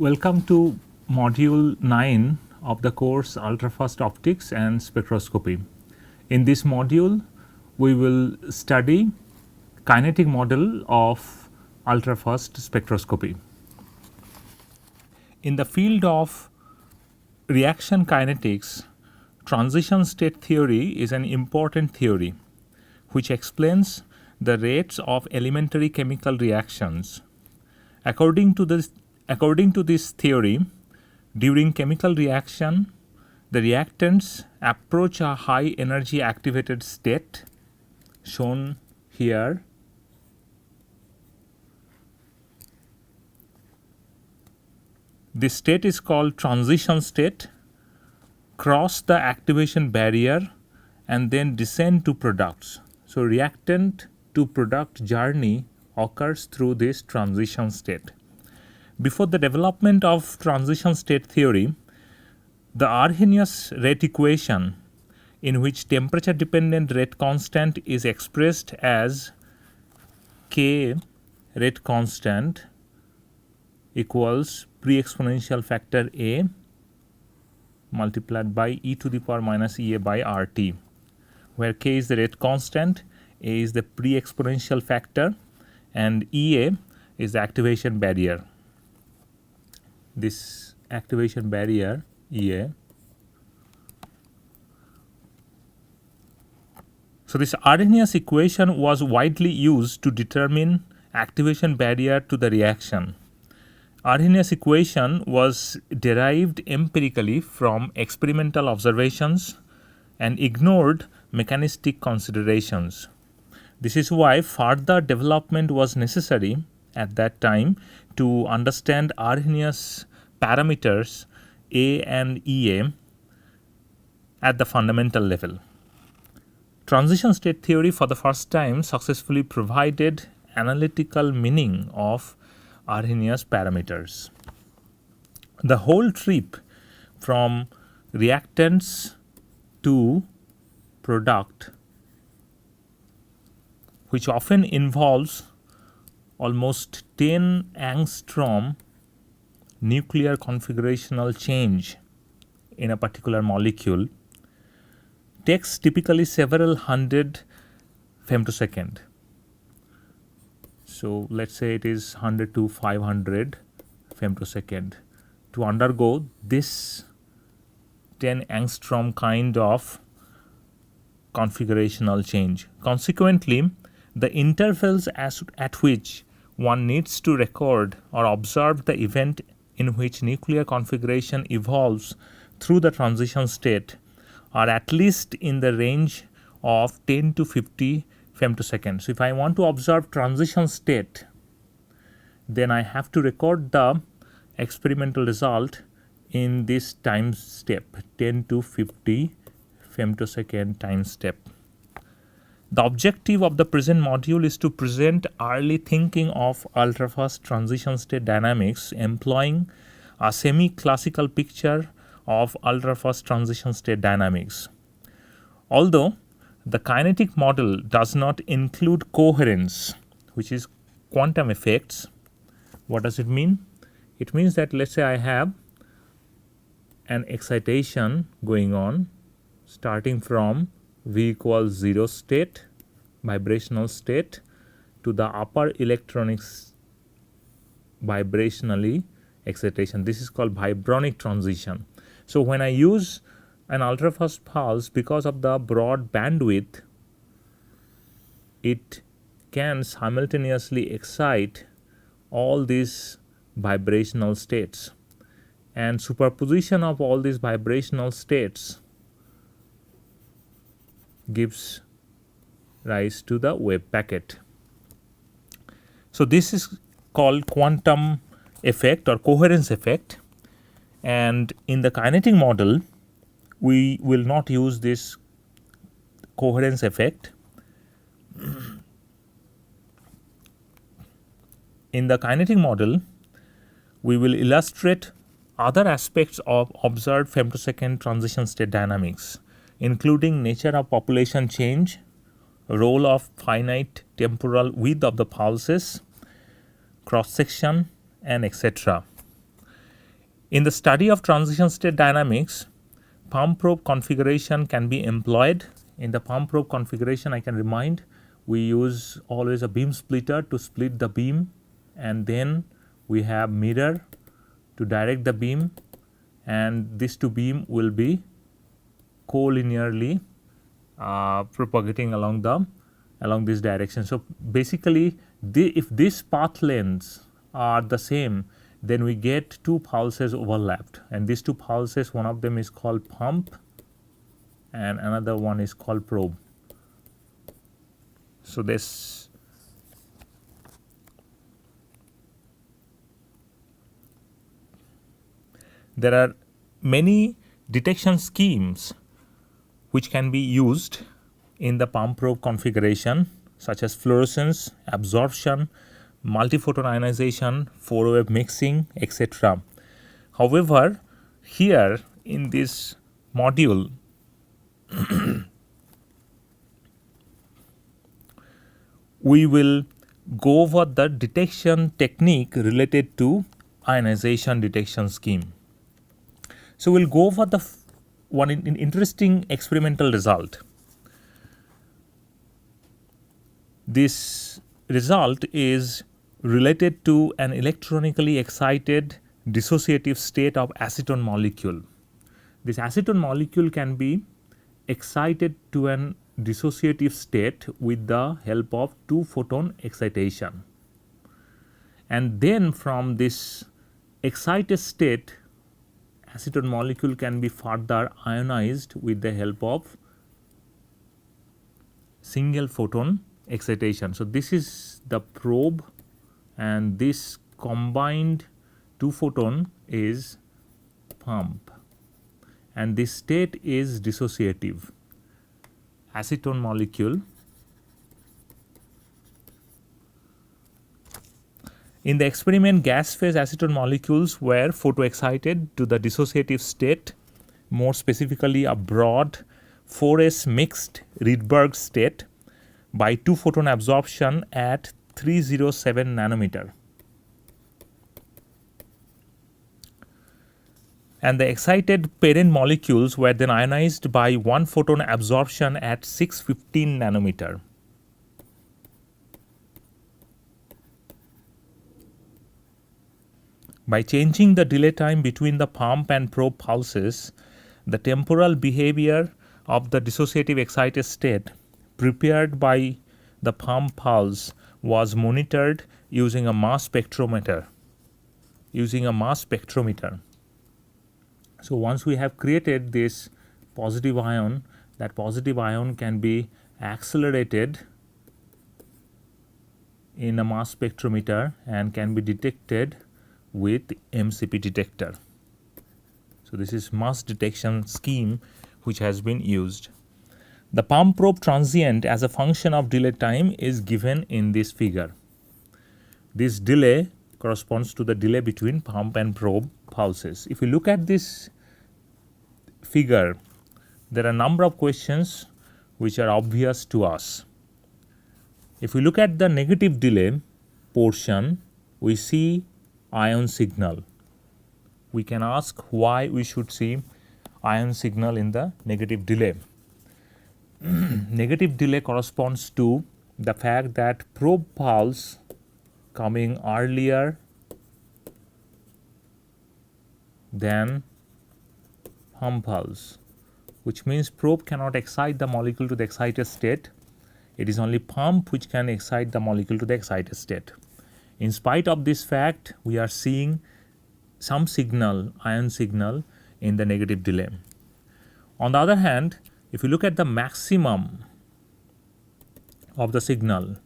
Welcome to Module 9 of the course Ultrafast Optics and Spectroscopy. In this module, we will study kinetic model of ultrafast spectroscopy. In the field of reaction kinetics, transition state theory is an important theory which explains the rates of elementary chemical reactions. According to this theory, during chemical reaction, the reactants approach a high energy activated state shown here. This state is called transition state, cross the activation barrier and then descend to products. So, reactant to product journey occurs through this transition state. Before the development of transition state theory, the Arrhenius rate equation, in which temperature dependent rate constant is expressed as K rate constant equals pre-exponential factor A multiplied by e to the power minus Ea by RT, where K is the rate constant, A is the pre-exponential factor, and Ea is the activation barrier. This activation barrier Ea. So, this Arrhenius equation was widely used to determine activation barrier to the reaction. Arrhenius equation was derived empirically from experimental observations and ignored mechanistic considerations. This is why further development was necessary at that time to understand Arrhenius parameters A and Ea at the fundamental level. Transition state theory for the first time successfully provided analytical meaning of Arrhenius parameters. The whole trip from reactants to product, which often involves almost 10 angstrom nuclear configurational change in a particular molecule, takes typically several hundred femtosecond. So, let us say it is 100 to 500 femtosecond to undergo this 10 angstrom kind of configurational change. Consequently, the intervals at which one needs to record or observe the event in which nuclear configuration evolves through the transition state are at least in the range of 10 to 50 femtoseconds. So, if I want to observe transition state, then I have to record the experimental result in this time step, 10 to 50 femtosecond time step. The objective of the present module is to present early thinking of ultrafast transition state dynamics employing a semi-classical picture of ultrafast transition state dynamics. Although the kinetic model does not include coherence, which is quantum effects, what does it mean? It means that let us say I have an excitation going on starting from V equals 0 state, vibrational state, to the upper electronics vibrationally excitation. This is called vibronic transition. So, when I use an ultrafast pulse, because of the broad bandwidth, it can simultaneously excite all these vibrational states, and superposition of all these vibrational states gives rise to the wave packet. So, this is called quantum effect or coherence effect, and in the kinetic model we will not use this coherence effect. In the kinetic model, we will illustrate other aspects of observed femtosecond transition state dynamics, including nature of population change, role of finite temporal width of the pulses, cross section, and etc. In the study of transition state dynamics, pump probe configuration can be employed. In the pump probe configuration, I can remind, we use always a beam splitter to split the beam, and then we have mirror to direct the beam, and these two beam will be collinearly propagating along this direction. So basically, if these path lengths are the same, then we get two pulses overlapped, and these two pulses, one of them is called pump and another one is called probe. So there are many detection schemes which can be used in the pump probe configuration, such as fluorescence, absorption, multiphoton ionization, four-wave mixing, etc. However, here in this module, we will go over the detection technique related to ionization detection scheme. So we'll go over the one interesting experimental result. This result is related to an electronically excited dissociative state of acetone molecule. This acetone molecule can be excited to an dissociative state with the help of two photon excitation, and then from this excited state, acetone molecule can be further ionized with the help of single photon excitation. So this is the probe, and this combined two photon is pump, and this state is dissociative. Acetone molecule, in the experiment, gas phase acetone molecules were photoexcited to the dissociative state, more specifically a broad 4s mixed Rydberg state by two photon absorption at 307 nanometer. And the excited parent molecules were then ionized by one photon absorption at 615 nanometer. By changing the delay time between the pump and probe pulses, the temporal behavior of the dissociative excited state prepared by the pump pulse was monitored using a mass spectrometer. So once we have created this positive ion, that positive ion can be accelerated in a mass spectrometer and can be detected with MCP detector. So this is mass detection scheme which has been used. The pump probe transient as a function of delay time is given in this figure. This delay corresponds to the delay between pump and probe pulses. If you look at this figure, there are a number of questions which are obvious to us. If we look at the negative delay portion, we see ion signal. We can ask why we should see ion signal in the negative delay. Negative delay corresponds to the fact that probe pulse coming earlier than pump pulse, which means probe cannot excite the molecule to the excited state. It is only pump which can excite the molecule to the excited state. In spite of this fact, we are seeing some signal, ion signal, in the negative delay. On the other hand, if you look at the maximum of the signal,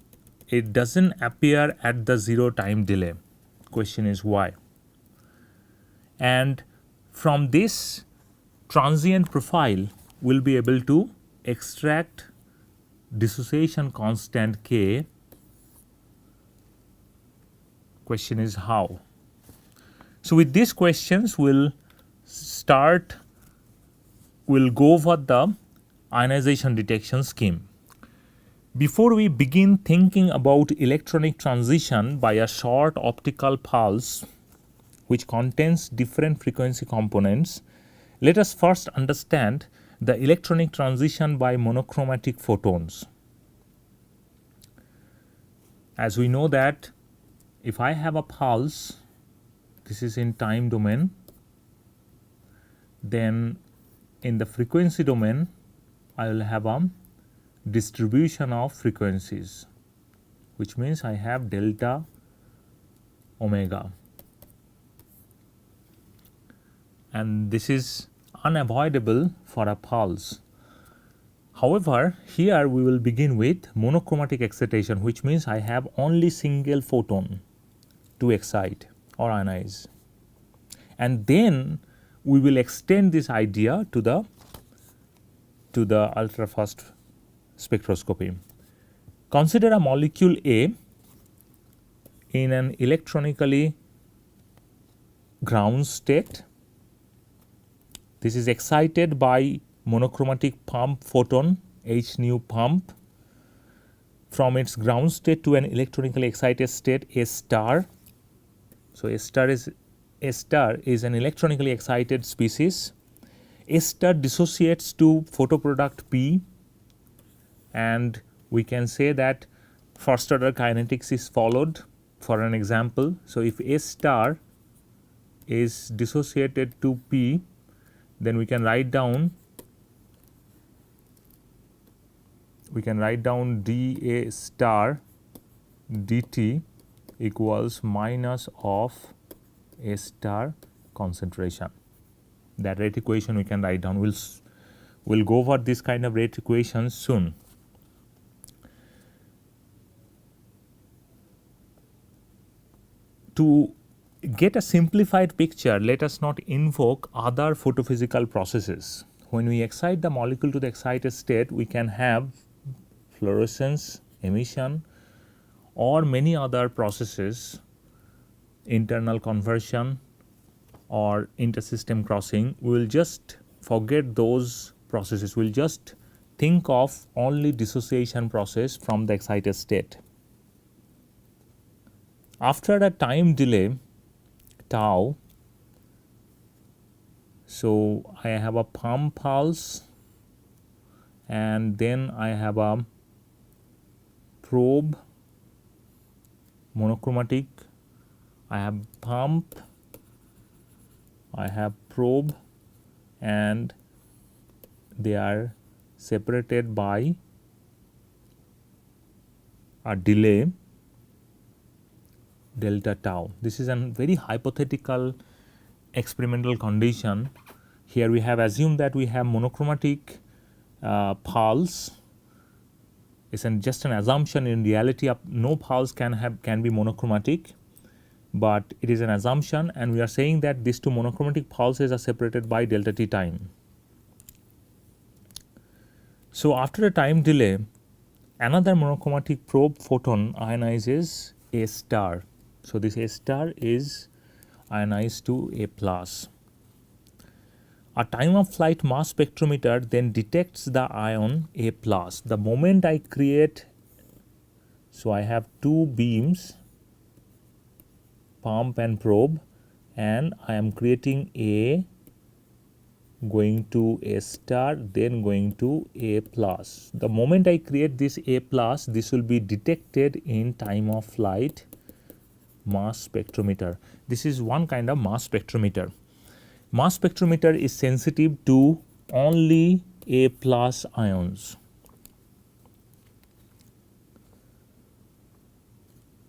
it doesn't appear at the zero time delay. Question is why? And from this transient profile, we'll be able to extract dissociation constant K. Question is how? So with these questions, we'll go over the ionization detection scheme. Before we begin thinking about electronic transition by a short optical pulse, which contains different frequency components, let us first understand the electronic transition by monochromatic photons. As we know that if I have a pulse, this is in time domain, then in the frequency domain I will have a distribution of frequencies, which means I have delta omega, and this is unavoidable for a pulse. However, here we will begin with monochromatic excitation, which means I have only single photon to excite or ionize, and then we will extend this idea to the ultrafast spectroscopy. Consider a molecule A in an electronically ground state. This is excited by monochromatic pump photon H nu pump from its ground state to an electronically excited state S star. So S star is an electronically excited species. S star dissociates to photoproduct P, and we can say that first order kinetics is followed for an example. So if S star is dissociated to P, then we can write down dA star dt equals minus of S star concentration. That rate equation we can write down. We'll go over this kind of rate equations soon. To get a simplified picture, let us not invoke other photophysical processes. When we excite the molecule to the excited state, we can have fluorescence, emission, or many other processes, internal conversion or intersystem crossing. We will just forget those processes. We will just think of only dissociation process from the excited state. After a time delay tau, so I have a pump pulse, and then I have a probe monochromatic, I have pump, I have probe, and they are separated by a delay delta tau. This is a very hypothetical experimental condition. Here we have assumed that we have monochromatic pulse. It's just an assumption. In reality, no pulse can be monochromatic, but it is an assumption, and we are saying that these two monochromatic pulses are separated by delta t time. So after a time delay, another monochromatic probe photon ionizes A star. So this A star is ionized to A plus. A time of flight mass spectrometer then detects the ion A plus. The moment I create, so I have two beams, pump and probe, and I am creating A going to A star, then going to A plus. The moment I create this A plus, this will be detected in time of flight mass spectrometer. This is one kind of mass spectrometer. Mass spectrometer is sensitive to only A plus ions.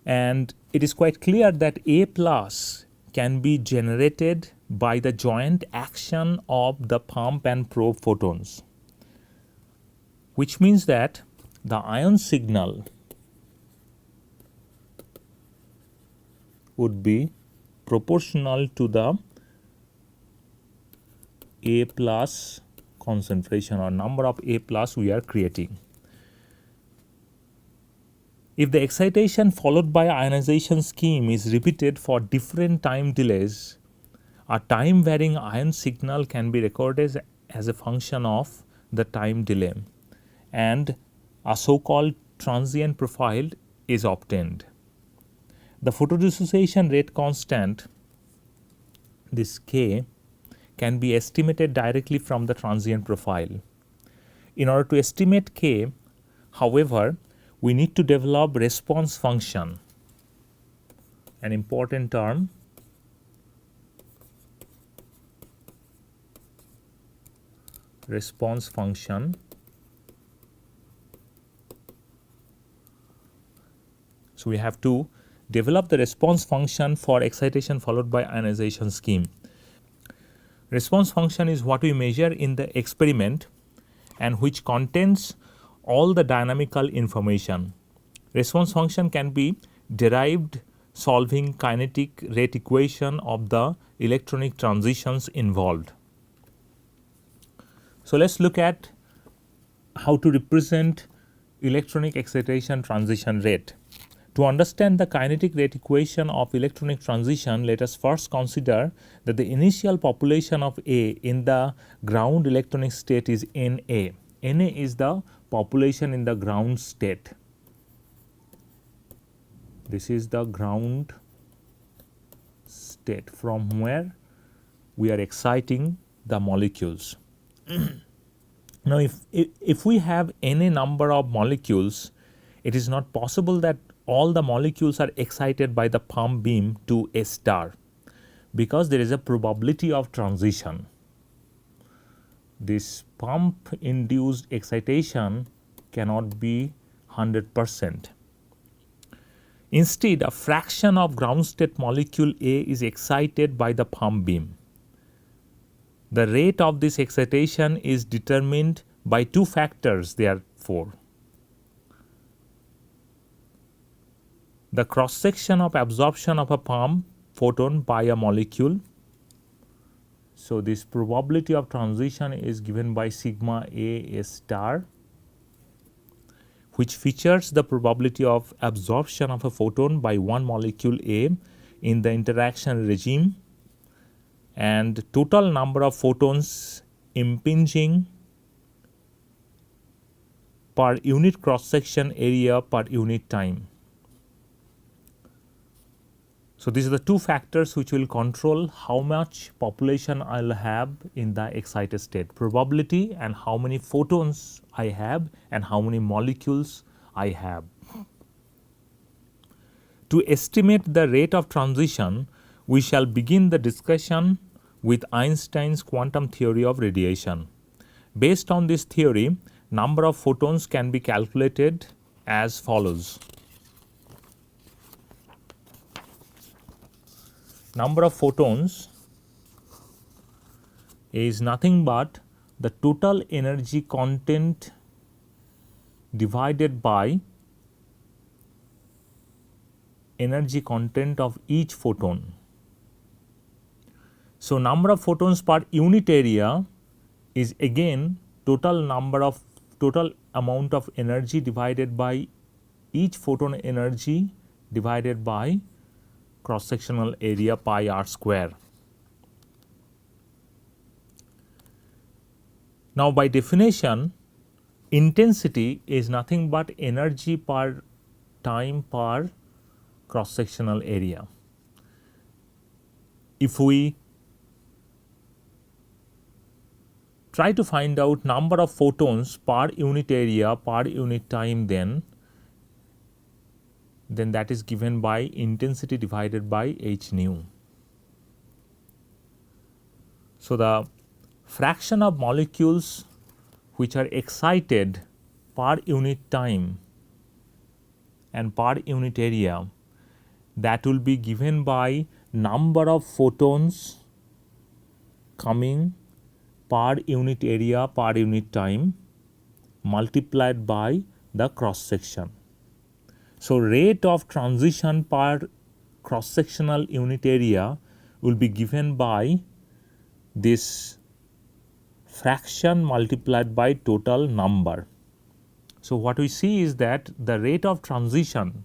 And it is quite clear that A plus can be generated by the joint action of the pump and probe photons, which means that the ion signal would be proportional to the A plus concentration or number of A plus we are creating. If the excitation followed by ionization scheme is repeated for different time delays, a time varying ion signal can be recorded as a function of the time delay, and a so-called transient profile is obtained. The photodissociation rate constant this K can be estimated directly from the transient profile. In order to estimate K, however, we need to develop response function, an important term. Response function. So we have to develop the response function for excitation followed by ionization scheme. Response function is what we measure in the experiment and which contains all the dynamical information. Response function can be derived solving kinetic rate equation of the electronic transitions involved. So let's look at how to represent electronic excitation transition rate. To understand the kinetic rate equation of electronic transition, let us first consider that the initial population of A in the ground electronic state is Na. Na is the population in the ground state. This is the ground state from where we are exciting the molecules. Now, if we have any number of molecules, it is not possible that all the molecules are excited by the pump beam to A star, because there is a probability of transition. This pump induced excitation cannot be 100%. Instead, a fraction of ground state molecule A is excited by the pump beam. The rate of this excitation is determined by two factors, therefore. The cross section of absorption of a pump photon by a molecule. So this probability of transition is given by sigma A star, which features the probability of absorption of a photon by one molecule A in the interaction regime, and total number of photons impinging per unit cross section area per unit time. So these are the two factors which will control how much population I will have in the excited state: probability and how many photons I have and how many molecules I have. To estimate the rate of transition, we shall begin the discussion with Einstein's quantum theory of radiation. Based on this theory, number of photons can be calculated as follows. Number of photons is nothing but the total energy content divided by energy content of each photon. So number of photons per unit area is again total amount of energy divided by each photon energy divided by cross sectional area pi r square. Now by definition, intensity is nothing but energy per time per cross sectional area. If we try to find out number of photons per unit area per unit time, then that is given by intensity divided by h nu. So the fraction of molecules which are excited per unit time and per unit area, that will be given by number of photons coming per unit area per unit time multiplied by the cross section. So rate of transition per cross sectional unit area will be given by this fraction multiplied by total number. So what we see is that the rate of transition,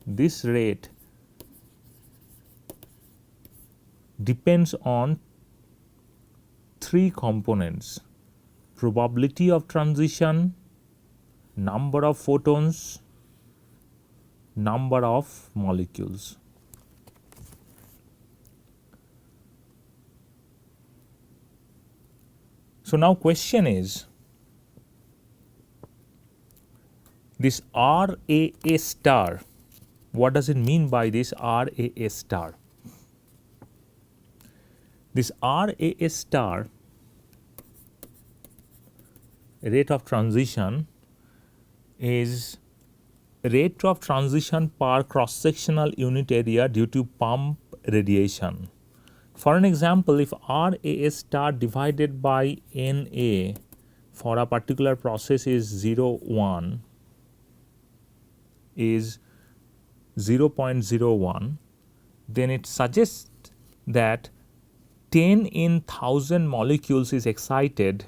this rate depends on three components: probability of transition, number of photons, number of molecules. So now question is, this RAA star, what does it mean by this RAA star? This RAA star rate of transition is rate of transition per cross-sectional unit area due to pump radiation. For an example, if RAA star divided by NA for a particular process is 0.1 is 0.01, then it suggests that 10 in 1000 molecules is excited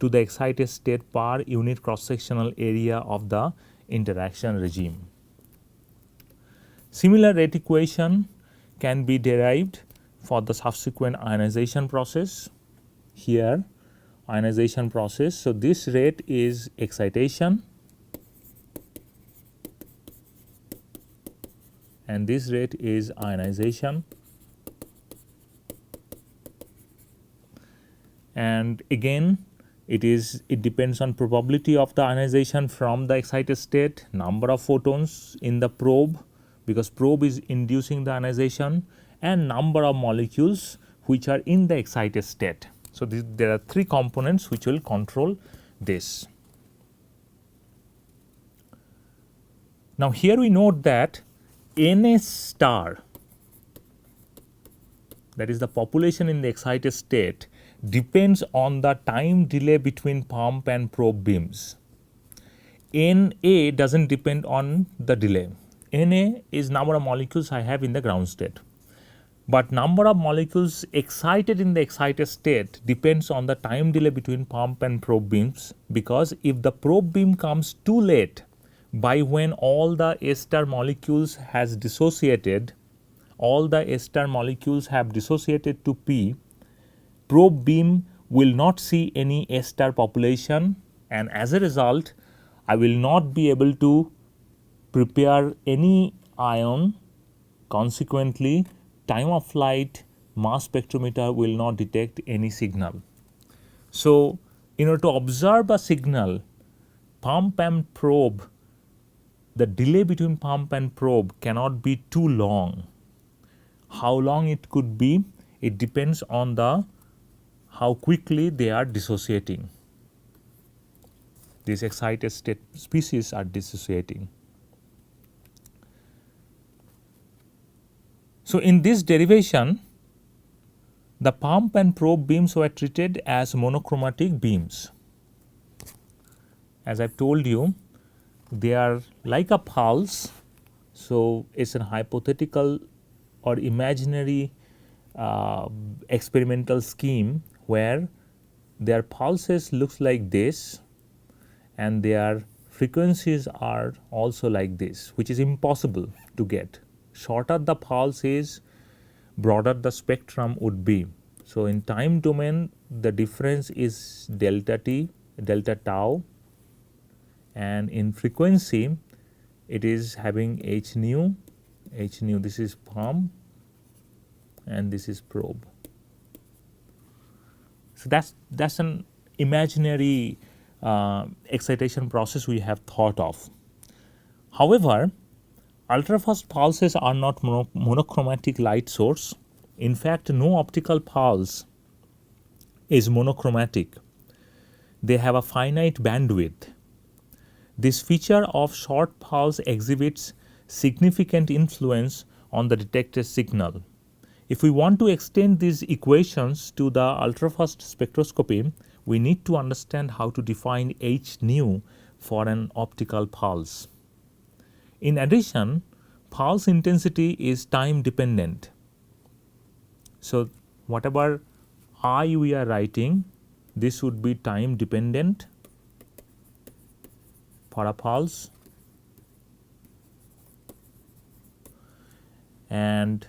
to the excited state per unit cross-sectional area of the interaction regime. Similar rate equation can be derived for the subsequent ionization process. Here, ionization process. So, this rate is excitation and this rate is ionization. And again, it depends on probability of the ionization from the excited state, number of photons in the probe, because probe is inducing the ionization, and number of molecules which are in the excited state. So, there are three components which will control this. Now, here we note that Na star, that is the population in the excited state, depends on the time delay between pump and probe beams. Na does not depend on the delay. Na is number of molecules I have in the ground state, but number of molecules excited in the excited state depends on the time delay between pump and probe beams, because if the probe beam comes too late, by when all the A star molecules has dissociated, all the A star molecules have dissociated to P, probe beam will not see any A star population, and as a result I will not be able to prepare any ion. Consequently, time of flight mass spectrometer will not detect any signal. So, in order to observe a signal, pump and probe, the delay between pump and probe cannot be too long. How long it could be? It depends on the how quickly they are dissociating. These excited state species are dissociating. So, in this derivation, the pump and probe beams were treated as monochromatic beams. As I have told you, they are like a pulse. So, it is a hypothetical or imaginary experimental scheme where their pulses looks like this and their frequencies are also like this, which is impossible to get. Shorter the pulse is, broader the spectrum would be. So, in time domain the difference is delta t, delta tau, and in frequency it is having h nu, this is pump and this is probe. So, that is an imaginary excitation process we have thought of. However, ultrafast pulses are not monochromatic light source. In fact, no optical pulse is monochromatic. They have a finite bandwidth. This feature of short pulse exhibits significant influence on the detected signal. If we want to extend these equations to the ultrafast spectroscopy, we need to understand how to define h nu for an optical pulse. In addition, pulse intensity is time dependent. So, whatever I we are writing, this would be time dependent for a pulse, and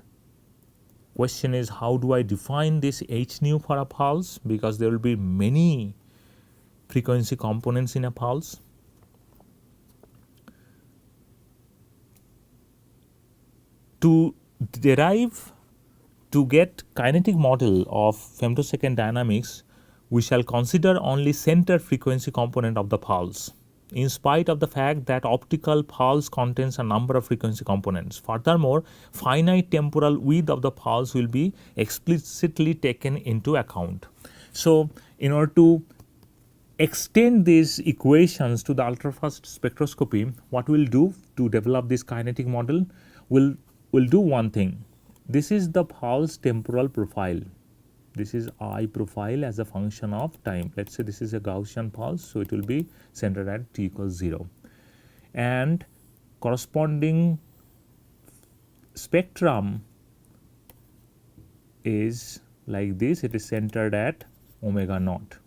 question is how do I define this h nu for a pulse, because there will be many frequency components in a pulse. To get kinetic model of femtosecond dynamics, we shall consider only center frequency component of the pulse, in spite of the fact that optical pulse contains a number of frequency components. Furthermore, finite temporal width of the pulse will be explicitly taken into account. So, in order to extend these equations to the ultrafast spectroscopy, what we'll do to develop this kinetic model, we'll do one thing. This is the pulse temporal profile. This is I profile as a function of time. Let's say this is a Gaussian pulse, so it will be centered at t equals 0. And corresponding spectrum is like this, it is centered at omega naught.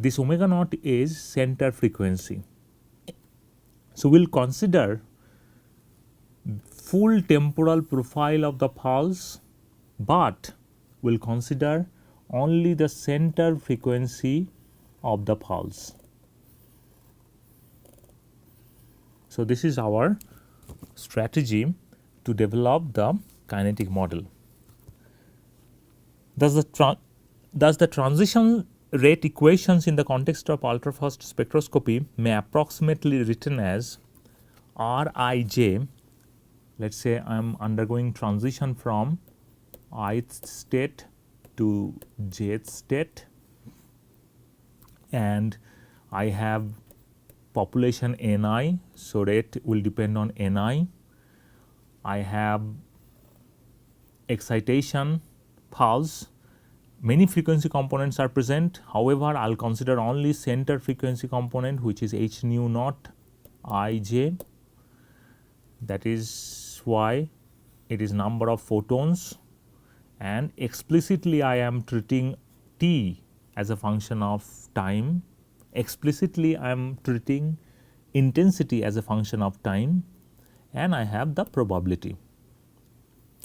This omega naught is center frequency. So, we will consider full temporal profile of the pulse, but we will consider only the center frequency of the pulse. So, this is our strategy to develop the kinetic model. Thus, the transition rate equations in the context of ultrafast spectroscopy may approximately written as Rij. Let's say I am undergoing transition from ith state to jth state, and I have population Ni, so rate will depend on Ni. I have excitation pulse, many frequency components are present. However, I will consider only center frequency component, which is h nu naught Ij. That is why it is number of photons, and explicitly I am treating t as a function of time. Explicitly I am treating intensity as a function of time, and I have the probability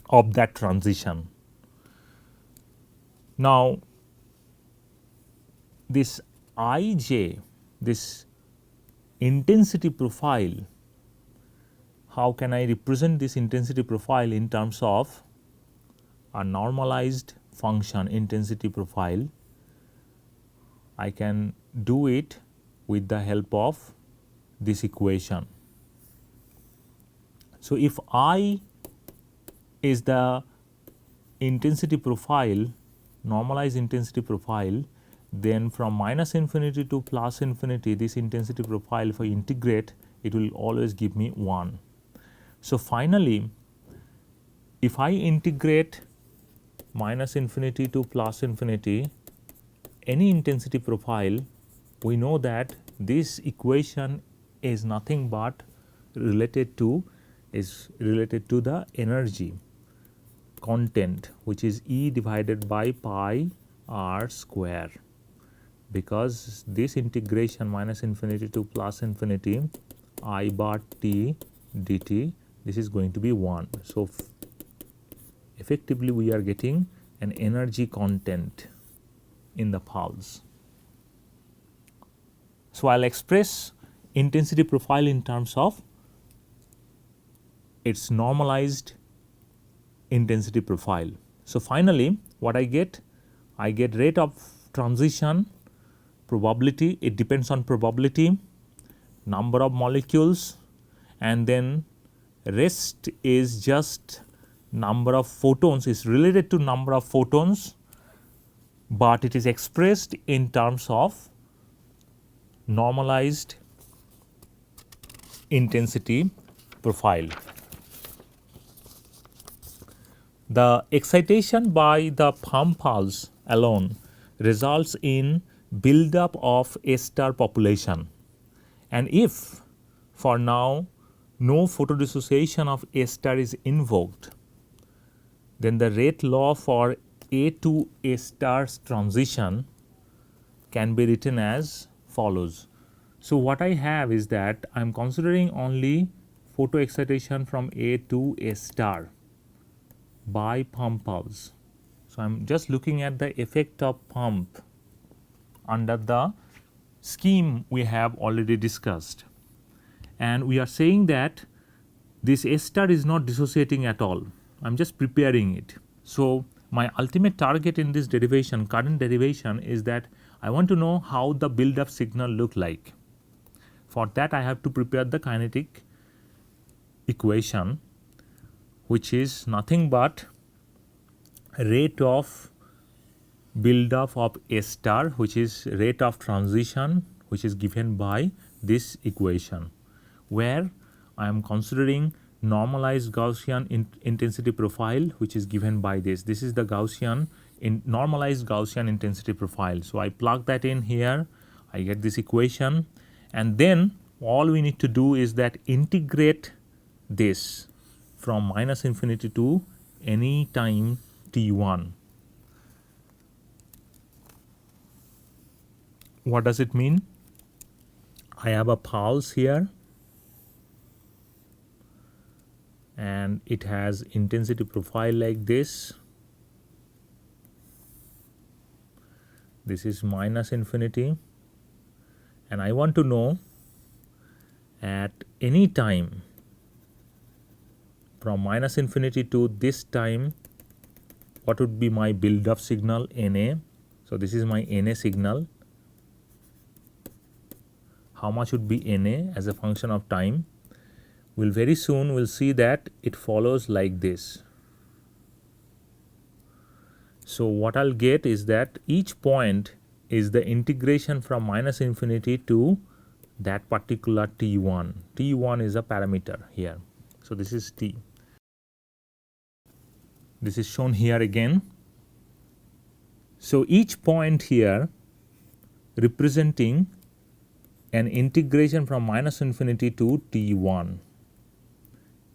of that transition. Now, this Ij, this intensity profile, how can I represent this intensity profile in terms of a normalized function intensity profile? I can do it with the help of this equation. So, if I is the intensity profile, normalized intensity profile, then from minus infinity to plus infinity, this intensity profile, if I integrate, it will always give me 1. So, finally, if I integrate minus infinity to plus infinity any intensity profile, we know that this equation is nothing but related to the energy content, which is E divided by pi r square, because this integration minus infinity to plus infinity I bar t dt, this is going to be 1. So, effectively we are getting an energy content in the pulse. So, I will express intensity profile in terms of its normalized intensity profile. So, finally, what I get rate of transition, probability, it depends on probability, number of molecules, and then rest is just number of photons, is related to number of photons, but it is expressed in terms of normalized intensity profile. The excitation by the pump pulse alone results in buildup of A star population, and if for now no photodissociation of A star is invoked, then the rate law for A to A star's transition can be written as follows. So, what I have is that I am considering only photo excitation from A to A star by pump pulse. So, I am just looking at the effect of pump under the scheme we have already discussed, and we are saying that this A star is not dissociating at all. I am just preparing it. So, my ultimate target in this derivation, current derivation, is that I want to know how the build-up signal look like. For that, I have to prepare the kinetic equation, which is nothing but rate of build-up of A star, which is rate of transition, which is given by this equation, where I am considering normalized Gaussian intensity profile, which is given by this. This is the Gaussian normalized Gaussian intensity profile. So I plug that in here, I get this equation, and then all we need to do is that integrate this from minus infinity to any time t1. What does it mean? I have a pulse here, and it has intensity profile like this. This is minus infinity, and I want to know at any time from minus infinity to this time what would be my build-up signal NA. So this is my NA signal. How much would be NA as a function of time? We'll very soon will see that it follows like this. So what I'll get is that each point is the integration from minus infinity to that particular t1. T1 is a parameter here. So this is t. This is shown here again. So each point here representing an integration from minus infinity to t1.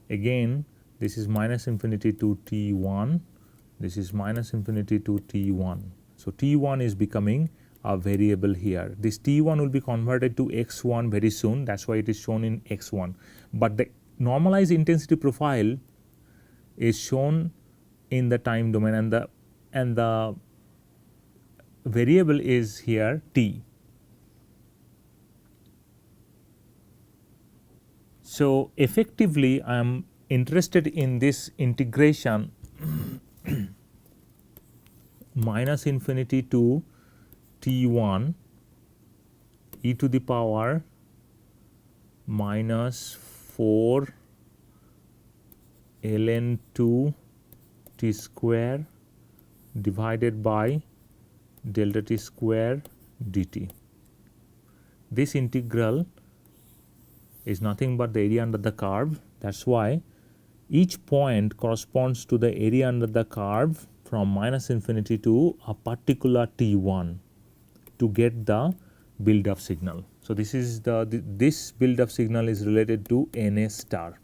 Again, this is minus infinity to t1. This is minus infinity to t1. So t1 is becoming a variable here. This t1 will be converted to x1 very soon. That's why it is shown in x1. But the normalized intensity profile is shown in the time domain, and the variable is here t. So effectively, I am interested in this integration minus infinity to t1 e to the power minus 4 ln 2 t square divided by delta t square dt. This integral is nothing but the area under the curve. That's why each point corresponds to the area under the curve from minus infinity to a particular t1 to get the build-up signal. So this is this build-up signal is related to NA star.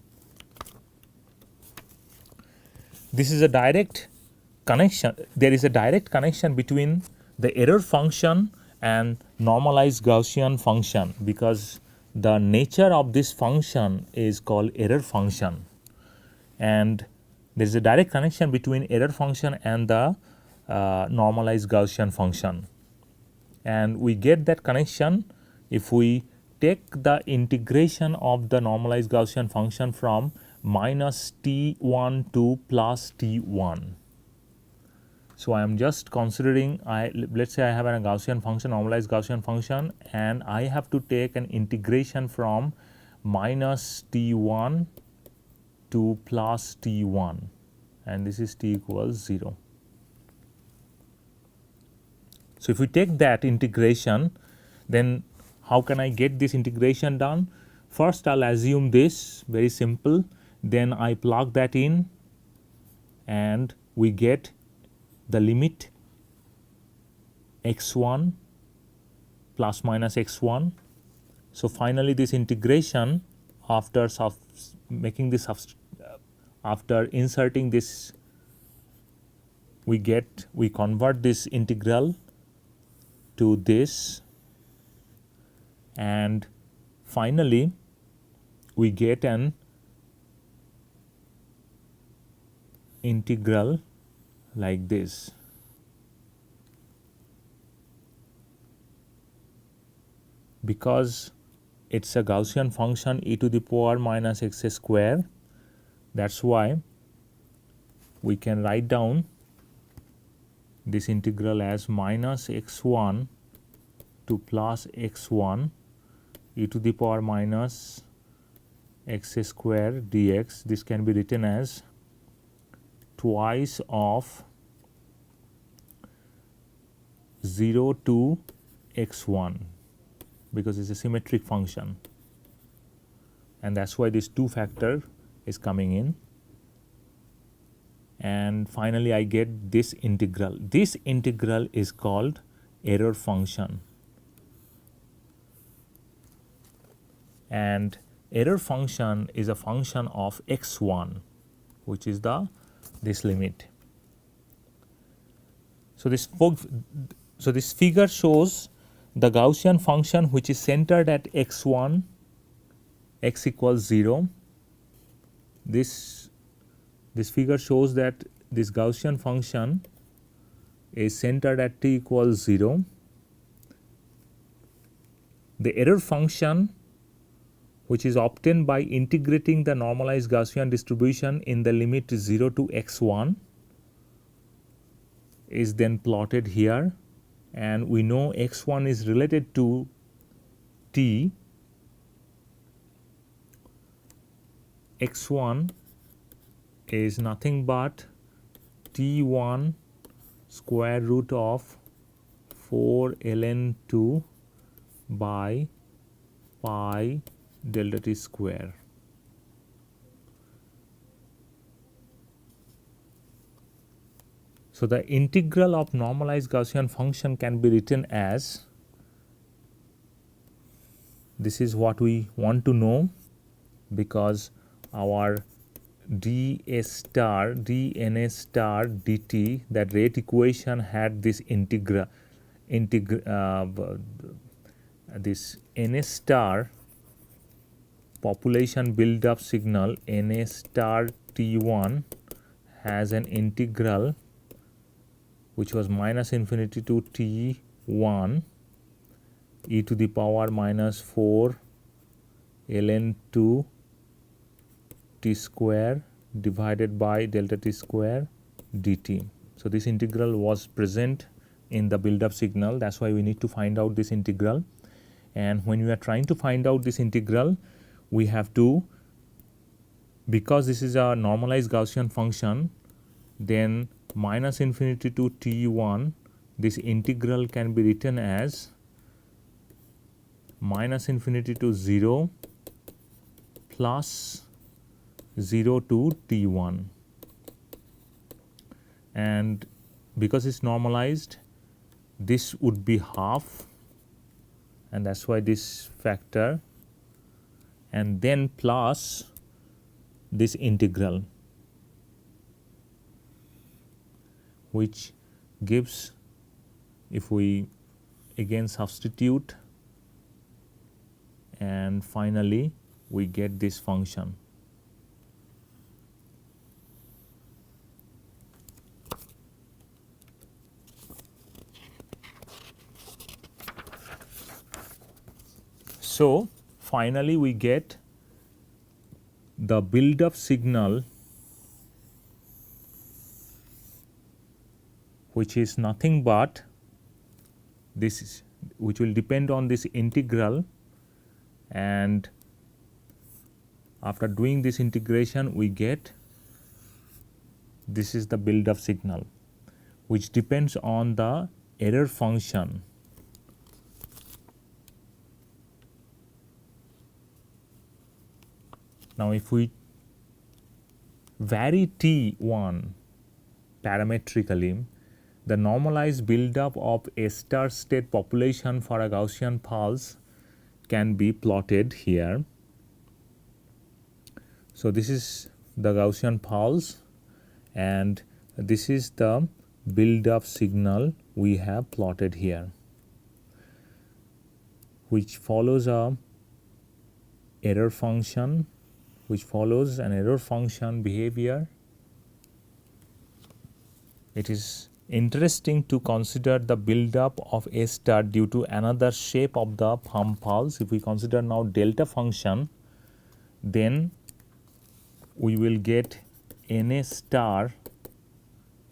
This is a direct connection. There is a direct connection between the error function and normalized Gaussian function, because the nature of this function is called error function, and there is a direct connection between error function and the normalized Gaussian function. And we get that connection if we take the integration of the normalized Gaussian function from minus t1 to plus t1. So I am just considering, let's say I have a Gaussian function, normalized Gaussian function, and I have to take an integration from minus t1 to plus t1, and this is t equals 0. So if we take that integration, then how can I get this integration done? First, I'll assume this, very simple. Then I plug that in, and we get the limit x1 plus minus x1. So finally, this integration after making this after inserting this, we convert this integral to this, and finally we get an integral like this. Because it's a Gaussian function e to the power minus x square, that's why we can write down this integral as minus x1 to plus x1 e to the power minus x square dx. This can be written as twice of 0 to x1 because it's a symmetric function, and that's why this 2 factor is coming in. And finally, I get this integral. This integral is called error function, and error function is a function of x1, which is this limit. So this figure shows the Gaussian function which is centered at x1, x equals 0. This figure shows that this Gaussian function is centered at t equals 0. The error function, which is obtained by integrating the normalized Gaussian distribution in the limit 0 to x1, is then plotted here, and we know x1 is related to t. x1 is nothing but t1 square root of 4 ln 2 by pi delta t square. So the integral of normalized Gaussian function can be written as, this is what we want to know, because our dA star dNA star dt, that rate equation had this this NA star population build up signal NA star T1 has an integral which was minus infinity to T1 e to the power minus 4 ln 2 t square divided by delta t square dt. So this integral was present in the build up signal. That's why we need to find out this integral. And when we are trying to find out this integral, we have to, because this is a normalized Gaussian function, then minus infinity to T1, this integral can be written as minus infinity to 0 plus 0 to T1. And because it's normalized, this would be half, and that's why this factor, and then plus this integral, which gives, if we again substitute, and finally we get this function. So finally we get the build up signal, which is nothing but this, which will depend on this integral, and after doing this integration we get, this is the build up signal, which depends on the error function. Now if we vary T1 parametrically, the normalized buildup of a star state population for a Gaussian pulse can be plotted here. So this is the Gaussian pulse, and this is the build-up signal we have plotted here, which follows a error function, which follows an error function behavior. It is interesting to consider the build-up of A star due to another shape of the pump pulse. If we consider now delta function, then we will get NA star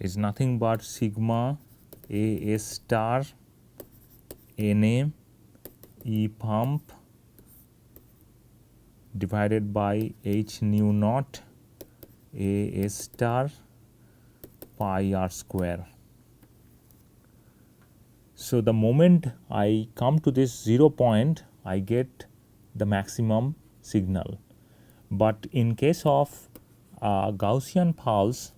is nothing but sigma A star Na E pump divided by H nu naught A star pi r square. So, the moment I come to this 0 point, I get the maximum signal, but in case of Gaussian pulse,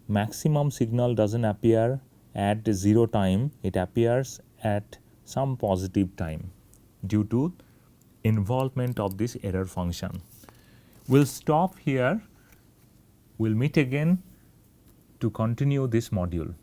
maximum signal does not appear at 0 time, it appears at some positive time due to involvement of this error function. We will stop here, we will meet again to continue this module.